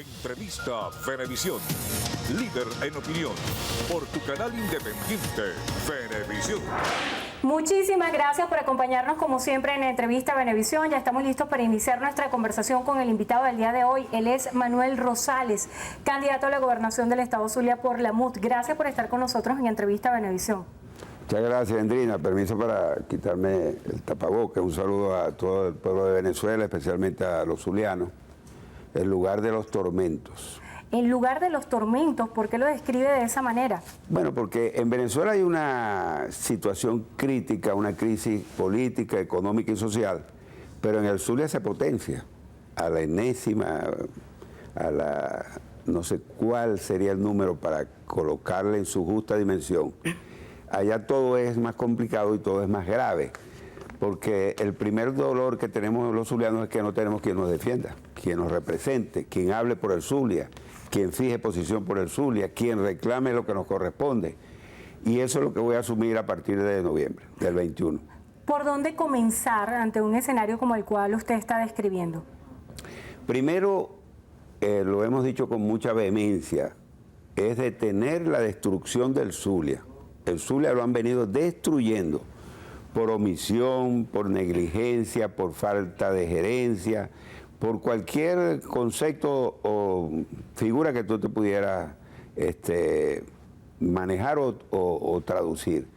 Entrevista Venevisión. Líder en opinión. Por tu canal independiente, Venevisión. Muchísimas gracias por acompañarnos como siempre en Entrevista Venevisión. Ya estamos listos para iniciar nuestra conversación con el invitado del día de hoy. Él es Manuel Rosales, candidato a la gobernación del estado Zulia por la MUT. Gracias por estar con nosotros en Entrevista Venevisión. Muchas gracias, Andrina. Permiso para quitarme el tapabocas. Un saludo a todo el pueblo de Venezuela, especialmente a los zulianos. El lugar de los tormentos. En lugar de los tormentos, ¿por qué lo describe de esa manera? Bueno, porque en Venezuela hay una situación crítica, una crisis política, económica y social, pero en el Zulia se potencia a la enésima, a la no sé cuál sería el número para colocarle en su justa dimensión. Allá todo es más complicado y todo es más grave, porque el primer dolor que tenemos los zulianos es que no tenemos quien nos defienda, quien nos represente, quien hable por el Zulia, quien fije posición por el Zulia, quien reclame lo que nos corresponde. Y eso es lo que voy a asumir a partir de noviembre, del 21. ¿Por dónde comenzar ante un escenario como el cual usted está describiendo? Primero, lo hemos dicho con mucha vehemencia, es detener la destrucción del Zulia. El Zulia lo han venido destruyendo por omisión, por negligencia, por falta de gerencia, por cualquier concepto o figura que tú te pudieras manejar o traducir.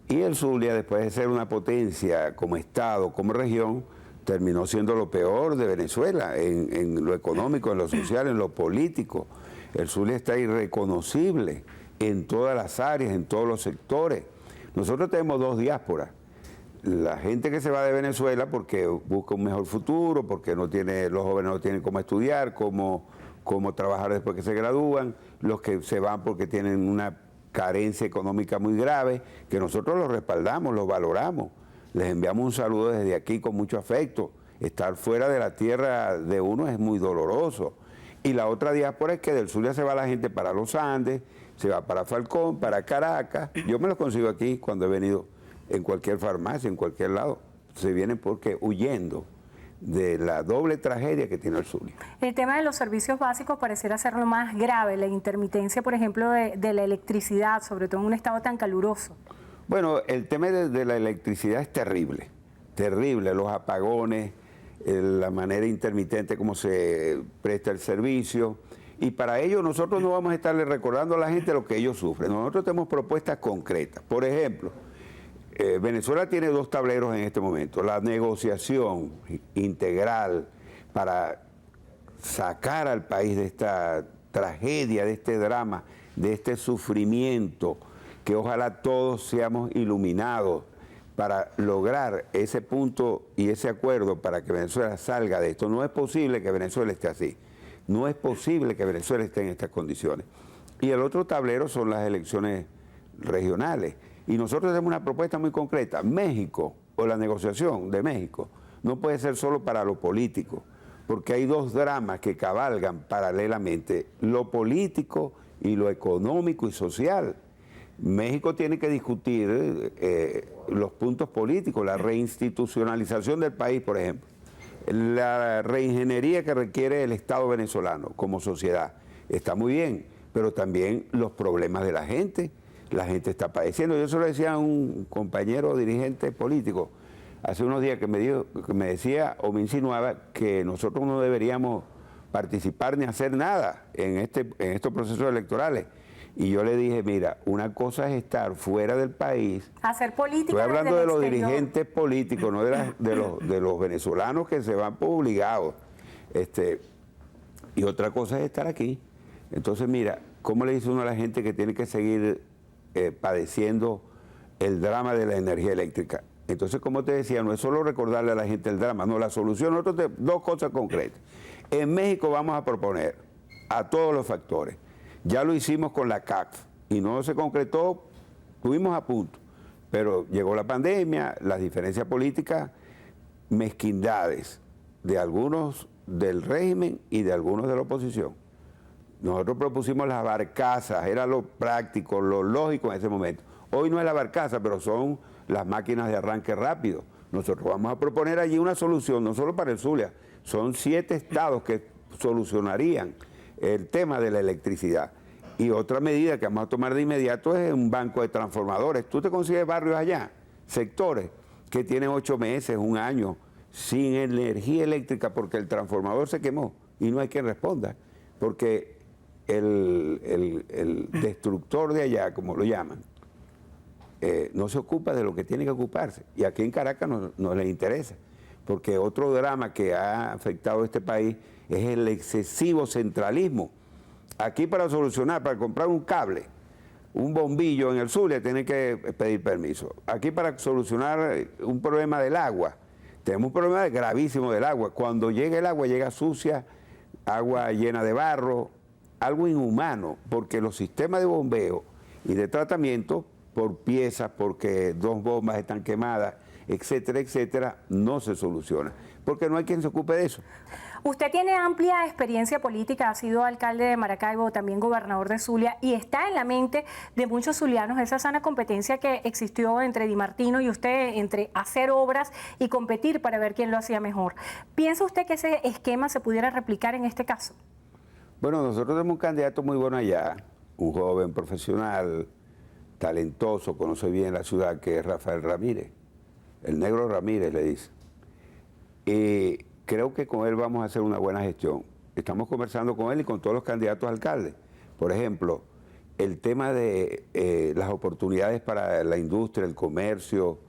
Y el Zulia, después de ser una potencia como Estado, como región, terminó siendo lo peor de Venezuela, en lo económico, en lo social, en lo político. El Zulia está irreconocible en todas las áreas, en todos los sectores. Nosotros tenemos dos diásporas. La gente que se va de Venezuela porque busca un mejor futuro, porque los jóvenes no tienen cómo estudiar, cómo trabajar después que se gradúan, los que se van porque tienen una carencia económica muy grave, que nosotros los respaldamos, los valoramos. Les enviamos un saludo desde aquí con mucho afecto. Estar fuera de la tierra de uno es muy doloroso. Y la otra diáspora es que del Zulia se va la gente para los Andes, se va para Falcón, para Caracas. Yo me los consigo aquí cuando he venido en cualquier farmacia, en cualquier lado. Se vienen porque huyendo de la doble tragedia que tiene el Zulia. El tema de los servicios básicos pareciera ser lo más grave, la intermitencia, por ejemplo, de la electricidad, sobre todo en un estado tan caluroso. Bueno, el tema de la electricidad es terrible, terrible, los apagones, la manera intermitente como se presta el servicio, y para ello nosotros no vamos a estarle recordando a la gente lo que ellos sufren. Nosotros tenemos propuestas concretas. Por ejemplo, Venezuela tiene dos tableros en este momento: la negociación integral para sacar al país de esta tragedia, de este drama, de este sufrimiento, que ojalá todos seamos iluminados para lograr ese punto y ese acuerdo para que Venezuela salga de esto. No es posible que Venezuela esté así, no es posible que Venezuela esté en estas condiciones. Y el otro tablero son las elecciones regionales. Y nosotros tenemos una propuesta muy concreta. México, o la negociación de México, no puede ser solo para lo político, porque hay dos dramas que cabalgan paralelamente: lo político y lo económico y social. México tiene que discutir los puntos políticos, la reinstitucionalización del país, por ejemplo, la reingeniería que requiere el Estado venezolano como sociedad. Está muy bien, pero también los problemas de la gente. La gente está padeciendo. Yo se lo decía a un compañero dirigente político hace unos días que me decía o me insinuaba que nosotros no deberíamos participar ni hacer nada en estos procesos electorales. Y yo le dije, mira, una cosa es estar fuera del país. Hacer política. Estoy hablando de los exterior. dirigentes políticos, no de los venezolanos que se van por obligados. Y otra cosa es estar aquí. Entonces, mira, ¿cómo le dice uno a la gente que tiene que seguir padeciendo el drama de la energía eléctrica? Entonces, como te decía, no es solo recordarle a la gente el drama, no, la solución, nosotros dos cosas concretas. En México vamos a proponer a todos los factores. Ya lo hicimos con la CAF y no se concretó, estuvimos a punto, pero llegó la pandemia, las diferencias políticas, mezquindades de algunos del régimen y de algunos de la oposición. Nosotros propusimos las barcazas, era lo práctico, lo lógico en ese momento. Hoy no es la barcaza, pero son las máquinas de arranque rápido. Nosotros vamos a proponer allí una solución, no solo para el Zulia, son 7 estados que solucionarían el tema de la electricidad. Y otra medida que vamos a tomar de inmediato es un banco de transformadores. Tú te consigues barrios allá, sectores que tienen 8 meses, 1 año, sin energía eléctrica porque el transformador se quemó y no hay quien responda, porque el destructor de allá, como lo llaman, no se ocupa de lo que tiene que ocuparse. Y aquí en Caracas no les interesa, porque otro drama que ha afectado a este país es el excesivo centralismo. Aquí para solucionar, para comprar un cable, un bombillo en el Zulia, tienen que pedir permiso. Aquí para solucionar un problema del agua, tenemos un problema gravísimo del agua. Cuando llega el agua, llega sucia, agua llena de barro, algo inhumano, porque los sistemas de bombeo y de tratamiento, por piezas, porque 2 bombas están quemadas, etcétera, etcétera, no se soluciona, porque no hay quien se ocupe de eso. Usted tiene amplia experiencia política, ha sido alcalde de Maracaibo, también gobernador de Zulia, y está en la mente de muchos zulianos esa sana competencia que existió entre Di Martino y usted, entre hacer obras y competir para ver quién lo hacía mejor. ¿Piensa usted que ese esquema se pudiera replicar en este caso? Bueno, nosotros tenemos un candidato muy bueno allá, un joven profesional, talentoso, conoce bien la ciudad, que es Rafael Ramírez, el negro Ramírez le dice. Y creo que con él vamos a hacer una buena gestión. Estamos conversando con él y con todos los candidatos a alcalde. Por ejemplo, el tema de las oportunidades para la industria, el comercio,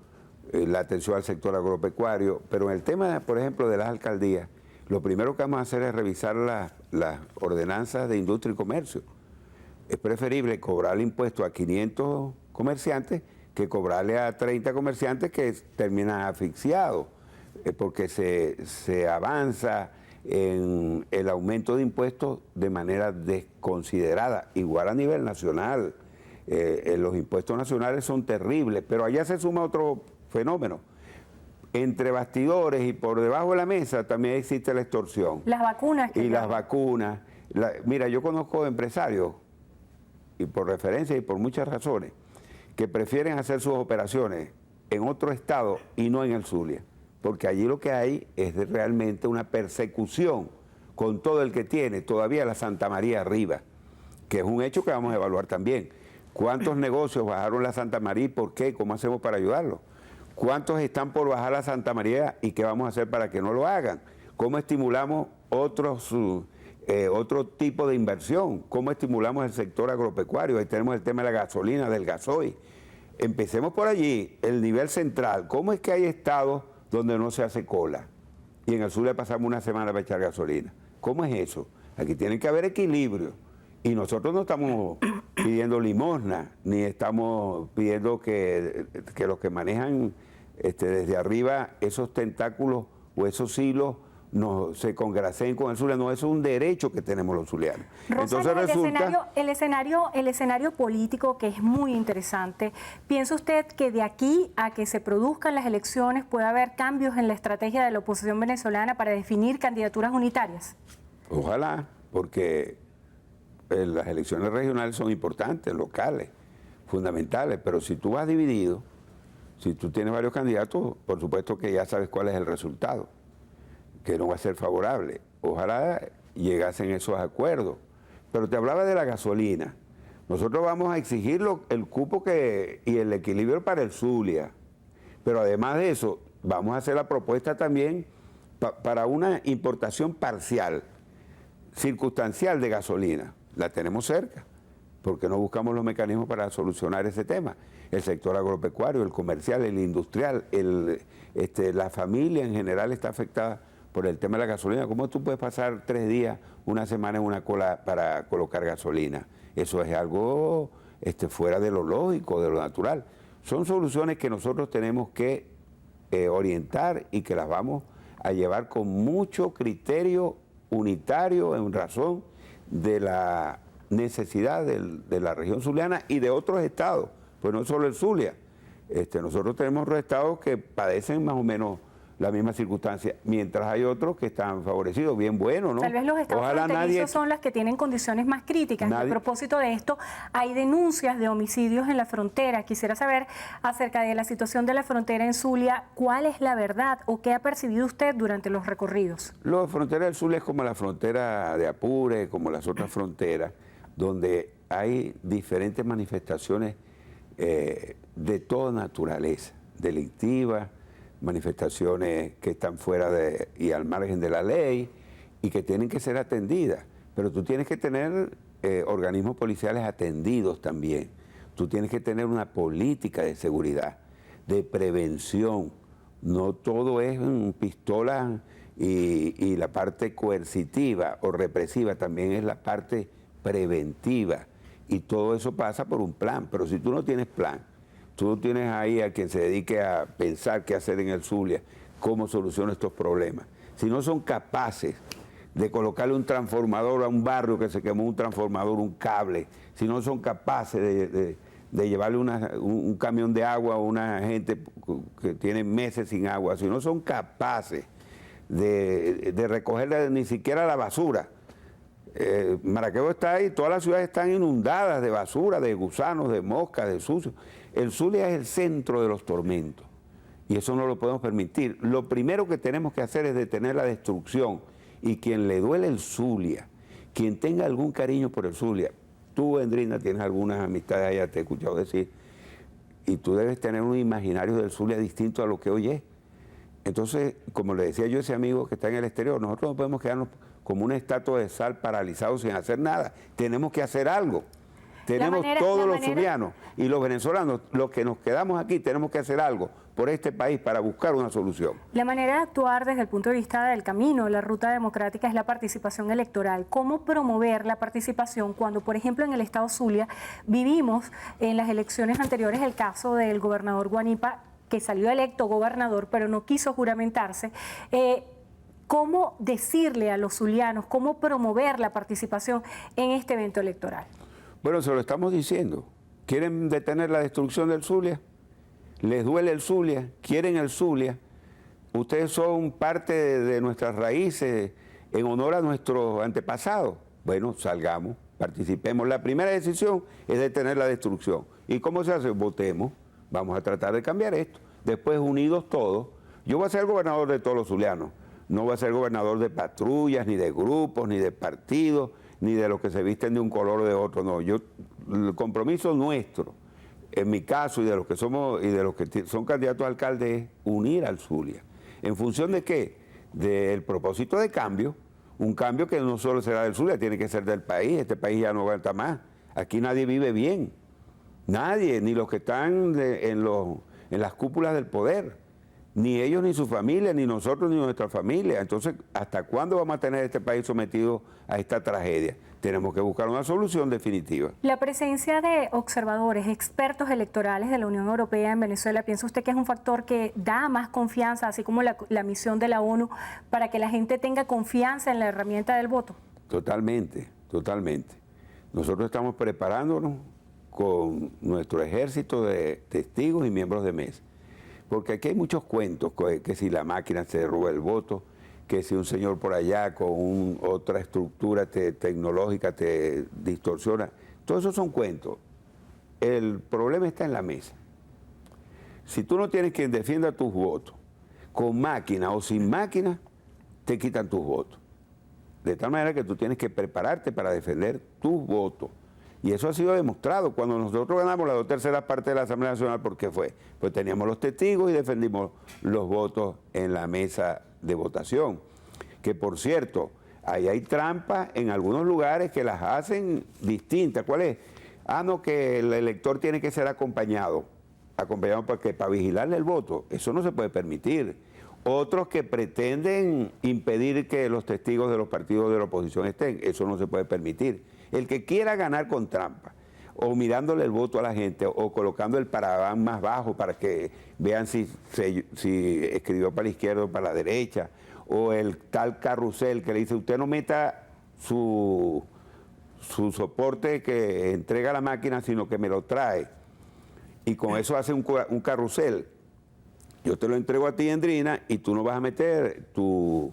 la atención al sector agropecuario, pero en el tema, por ejemplo, de las alcaldías, lo primero que vamos a hacer es revisar las ordenanzas de industria y comercio. Es preferible cobrar el impuesto a 500 comerciantes que cobrarle a 30 comerciantes que terminan asfixiados, porque se avanza en el aumento de impuestos de manera desconsiderada, igual a nivel nacional. Los impuestos nacionales son terribles, pero allá se suma otro fenómeno. Entre bastidores y por debajo de la mesa también existe la extorsión. Las vacunas. Y las vacunas. Mira, yo conozco empresarios, y por referencia y por muchas razones, que prefieren hacer sus operaciones en otro estado y no en el Zulia, porque allí lo que hay es realmente una persecución con todo el que tiene todavía la Santa María arriba, que es un hecho que vamos a evaluar también. ¿Cuántos negocios bajaron la Santa María y por qué? ¿Cómo hacemos para ayudarlos? ¿Cuántos están por bajar la Santa María y qué vamos a hacer para que no lo hagan? ¿Cómo estimulamos otro tipo de inversión? ¿Cómo estimulamos el sector agropecuario? Ahí tenemos el tema de la gasolina, del gasoil. Empecemos por allí, el nivel central. ¿Cómo es que hay estados donde no se hace cola? Y en el sur le pasamos una semana para echar gasolina. ¿Cómo es eso? Aquí tiene que haber equilibrio. Y nosotros no estamos pidiendo limosna, ni estamos pidiendo que los que manejan desde arriba esos tentáculos o esos hilos se congracen con el Zulia. No, eso es un derecho que tenemos los zulianos. Rosario, entonces resulta... el escenario político, que es muy interesante, ¿piensa usted que de aquí a que se produzcan las elecciones puede haber cambios en la estrategia de la oposición venezolana para definir candidaturas unitarias? Ojalá, porque las elecciones regionales son importantes, locales, fundamentales, pero si tú vas dividido, si tú tienes varios candidatos, por supuesto que ya sabes cuál es el resultado, que no va a ser favorable. Ojalá llegasen esos acuerdos. Pero te hablaba de la gasolina. Nosotros vamos a exigir el cupo y el equilibrio para el Zulia. Pero además de eso, vamos a hacer la propuesta también para una importación parcial, circunstancial de gasolina. La tenemos cerca, porque no buscamos los mecanismos para solucionar ese tema. El sector agropecuario, el comercial, el industrial, la familia en general está afectada por el tema de la gasolina. ¿Cómo tú puedes pasar 3 días, una semana en una cola para colocar gasolina? Eso es algo fuera de lo lógico, de lo natural. Son soluciones que nosotros tenemos que orientar y que las vamos a llevar con mucho criterio unitario en razón de la necesidad de la región zuliana y de otros estados, pues no solo el Zulia. Nosotros tenemos otros estados que padecen más o menos la misma circunstancia, mientras hay otros que están favorecidos, bien bueno, ¿no? Tal vez los estados fronterizos son las que tienen condiciones más críticas. A propósito de esto, hay denuncias de homicidios en la frontera. Quisiera saber acerca de la situación de la frontera en Zulia, ¿cuál es la verdad o qué ha percibido usted durante los recorridos? La frontera del Zulia es como la frontera de Apure, como las otras fronteras, donde hay diferentes manifestaciones de toda naturaleza, delictivas, manifestaciones que están fuera y al margen de la ley y que tienen que ser atendidas. Pero tú tienes que tener organismos policiales atendidos también. Tú tienes que tener una política de seguridad, de prevención. No todo es pistolas y la parte coercitiva o represiva, también es la parte preventiva. Y todo eso pasa por un plan. Pero si tú no tienes plan, tú no tienes ahí a quien se dedique a pensar qué hacer en el Zulia, cómo solucionar estos problemas. Si no son capaces de colocarle un transformador a un barrio que se quemó un transformador, un cable, si no son capaces de llevarle un camión de agua a una gente que tiene meses sin agua, si no son capaces de recoger ni siquiera la basura. Maracaibo está ahí, todas las ciudades están inundadas de basura, de gusanos, de moscas, de sucios. El Zulia es el centro de los tormentos y eso no lo podemos permitir. Lo primero que tenemos que hacer es detener la destrucción y quien le duele el Zulia, quien tenga algún cariño por el Zulia, tú, Endrina, tienes algunas amistades allá, te he escuchado decir, y tú debes tener un imaginario del Zulia distinto a lo que hoy es. Entonces, como le decía yo a ese amigo que está en el exterior, nosotros no podemos quedarnos como una estatua de sal paralizados sin hacer nada. Tenemos que hacer algo. Tenemos todos los zulianos y los venezolanos, los que nos quedamos aquí, tenemos que hacer algo por este país para buscar una solución. La manera de actuar desde el punto de vista del camino, la ruta democrática, es la participación electoral. ¿Cómo promover la participación cuando, por ejemplo, en el estado Zulia vivimos en las elecciones anteriores el caso del gobernador Guanipa, que salió electo gobernador, pero no quiso juramentarse? ¿Cómo decirle a los zulianos, cómo promover la participación en este evento electoral? Bueno, se lo estamos diciendo. ¿Quieren detener la destrucción del Zulia? ¿Les duele el Zulia? ¿Quieren el Zulia? Ustedes son parte de nuestras raíces en honor a nuestros antepasados. Bueno, salgamos, participemos. La primera decisión es detener la destrucción. ¿Y cómo se hace? Votemos. Vamos a tratar de cambiar esto. Después, unidos todos, yo voy a ser gobernador de todos los zulianos. No voy a ser gobernador de patrullas, ni de grupos, ni de partidos, ni de los que se visten de un color o de otro. No, el compromiso nuestro, en mi caso, y de los que somos, y de los que son candidatos a alcalde, es unir al Zulia. ¿En función de qué? Del propósito de cambio, un cambio que no solo será del Zulia, tiene que ser del país. Este país ya no aguanta más. Aquí nadie vive bien. Nadie, ni los que están en las cúpulas del poder. Ni ellos, ni su familia, ni nosotros, ni nuestra familia. Entonces, ¿hasta cuándo vamos a tener este país sometido a esta tragedia? Tenemos que buscar una solución definitiva. La presencia de observadores, expertos electorales de la Unión Europea en Venezuela, ¿piensa usted que es un factor que da más confianza, así como la misión de la ONU, para que la gente tenga confianza en la herramienta del voto? Totalmente, totalmente. Nosotros estamos preparándonos con nuestro ejército de testigos y miembros de mesa. Porque aquí hay muchos cuentos, que si la máquina se roba el voto, que si un señor por allá con otra estructura tecnológica te distorsiona. Todos esos son cuentos. El problema está en la mesa. Si tú no tienes quien defienda tus votos, con máquina o sin máquina, te quitan tus votos. De tal manera que tú tienes que prepararte para defender tus votos. Y eso ha sido demostrado. Cuando nosotros ganamos la 2/3 parte de la Asamblea Nacional, ¿por qué fue? Pues teníamos los testigos y defendimos los votos en la mesa de votación. Que por cierto, ahí hay trampas en algunos lugares que las hacen distintas. ¿Cuál es? No, que el elector tiene que ser acompañado. ¿Acompañado para qué? Para vigilarle el voto. Eso no se puede permitir. Otros que pretenden impedir que los testigos de los partidos de la oposición estén. Eso no se puede permitir. El que quiera ganar con trampa, o mirándole el voto a la gente, o colocando el paraván más bajo para que vean si escribió para la izquierda o para la derecha, o el tal carrusel que le dice, usted no meta su soporte que entrega la máquina, sino que me lo trae. Y con eso hace un carrusel. yo te lo entrego a ti, Endrina, y tú no vas a meter tu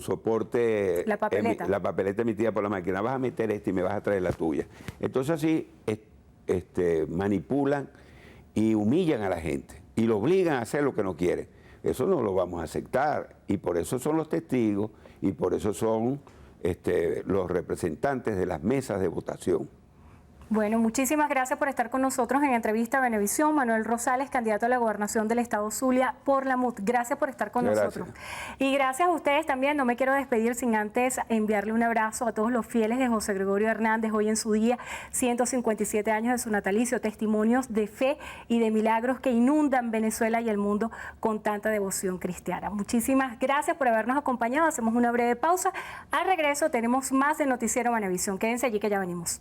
soporte, La papeleta. la papeleta emitida por la máquina, vas a meter esta y me vas a traer la tuya. Entonces así manipulan y humillan a la gente y lo obligan a hacer lo que no quieren. Eso no lo vamos a aceptar y por eso son los testigos y por eso son los representantes de las mesas de votación. Bueno, muchísimas gracias por estar con nosotros en Entrevista Venevisión. Manuel Rosales, candidato a la gobernación del estado Zulia por la MUT. Gracias por estar con nosotros. Y gracias a ustedes también. No me quiero despedir sin antes enviarle un abrazo a todos los fieles de José Gregorio Hernández, hoy en su día, 157 años de su natalicio, testimonios de fe y de milagros que inundan Venezuela y el mundo con tanta devoción cristiana. Muchísimas gracias por habernos acompañado. Hacemos una breve pausa. Al regreso tenemos más de Noticiero Venevisión. Quédense allí que ya venimos.